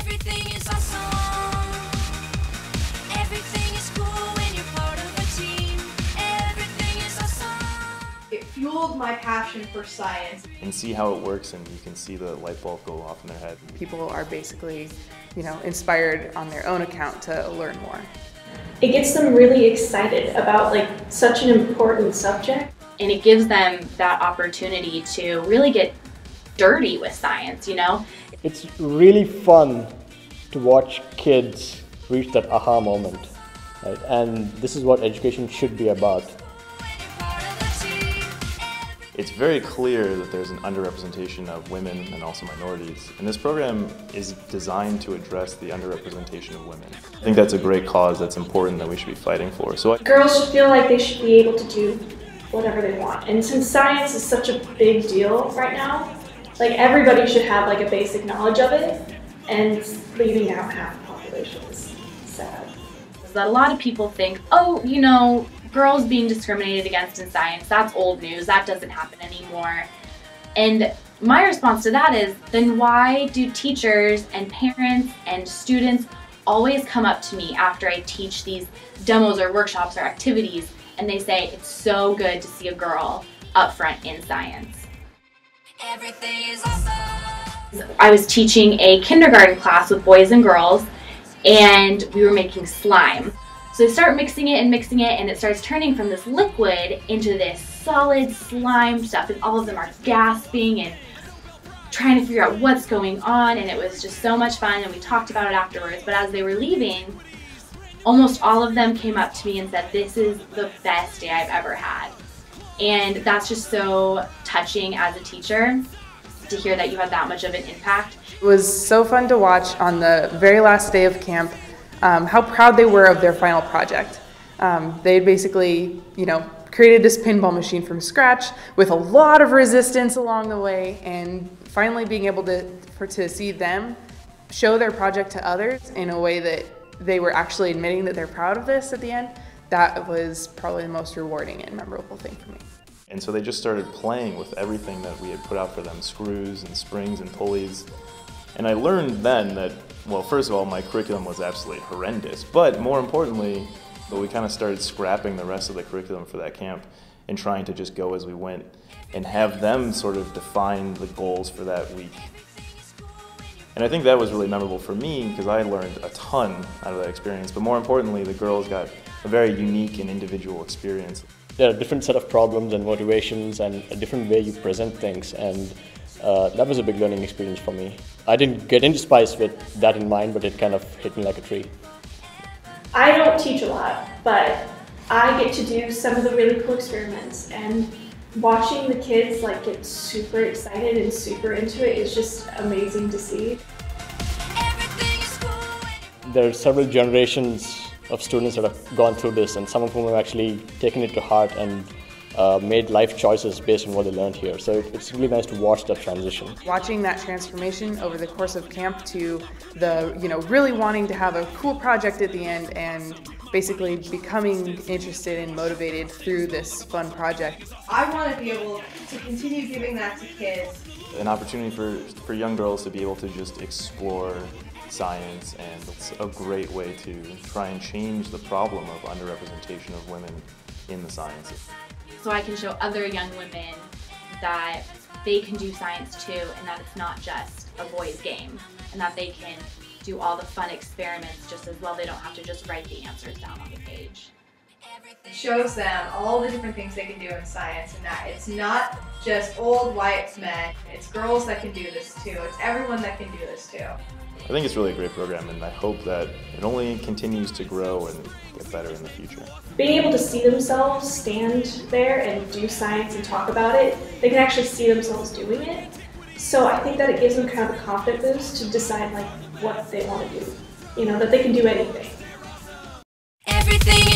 Everything is awesome. Everything is cool when you're part of a team. Everything is awesome. It fueled my passion for science. And see how it works, and you can see the light bulb go off in their head. People are basically, inspired on their own account to learn more. It gets them really excited about such an important subject. And it gives them that opportunity to really get dirty with science, It's really fun to watch kids reach that aha moment, right? And this is what education should be about. It's very clear that there's an underrepresentation of women and also minorities, and this program is designed to address the underrepresentation of women. I think that's a great cause that's important that we should be fighting for. Girls should feel like they should be able to do whatever they want. And since science is such a big deal right now, everybody should have a basic knowledge of it, and leaving out half the population is sad. That a lot of people think, girls being discriminated against in science, that's old news, that doesn't happen anymore. And my response to that is, then why do teachers and parents and students always come up to me after I teach these demos or workshops or activities, and they say, it's so good to see a girl up front in science. Everything is awesome. I was teaching a kindergarten class with boys and girls, and we were making slime. So they start mixing it, and it starts turning from this liquid into this solid slime stuff, and all of them are gasping and trying to figure out what's going on, and it was just so much fun, and we talked about it afterwards. But as they were leaving, almost all of them came up to me and said, this is the best day I've ever had. And that's just so touching as a teacher, to hear that you had that much of an impact. It was so fun to watch on the very last day of camp how proud they were of their final project. They had basically, created this pinball machine from scratch with a lot of resistance along the way, and finally being able to see them show their project to others in a way that they were actually admitting that they're proud of this at the end. That was probably the most rewarding and memorable thing for me. And so they just started playing with everything that we had put out for them, screws and springs and pulleys. And I learned then that, well, first of all, my curriculum was absolutely horrendous, but more importantly, we kind of started scrapping the rest of the curriculum for that camp and trying to just go as we went and have them sort of define the goals for that week. And I think that was really memorable for me because I learned a ton out of that experience, but more importantly, the girls got a very unique and individual experience. There are a different set of problems and motivations and a different way you present things, and that was a big learning experience for me. I didn't get into SPICE with that in mind, but it kind of hit me like a tree. I don't teach a lot, but I get to do some of the really cool experiments, and watching the kids get super excited and super into it is just amazing to see. There are several generations of students that have gone through this, and some of whom have actually taken it to heart and made life choices based on what they learned here. So it's really nice to watch that transition. Watching that transformation over the course of camp to the, really wanting to have a cool project at the end and basically becoming interested and motivated through this fun project. I want to be able to continue giving that to kids. An opportunity for young girls to be able to just explore science, and it's a great way to try and change the problem of underrepresentation of women in the sciences. So I can show other young women that they can do science too, and that it's not just a boys' game, and that they can do all the fun experiments just as well. They don't have to just write the answers down on the page. It shows them all the different things they can do in science, and that it's not just old white men, it's girls that can do this too, it's everyone that can do this too. I think it's really a great program, and I hope that it only continues to grow and get better in the future. Being able to see themselves stand there and do science and talk about it, they can actually see themselves doing it. So I think that it gives them kind of a confidence boost to decide what they want to do. That they can do anything. Everything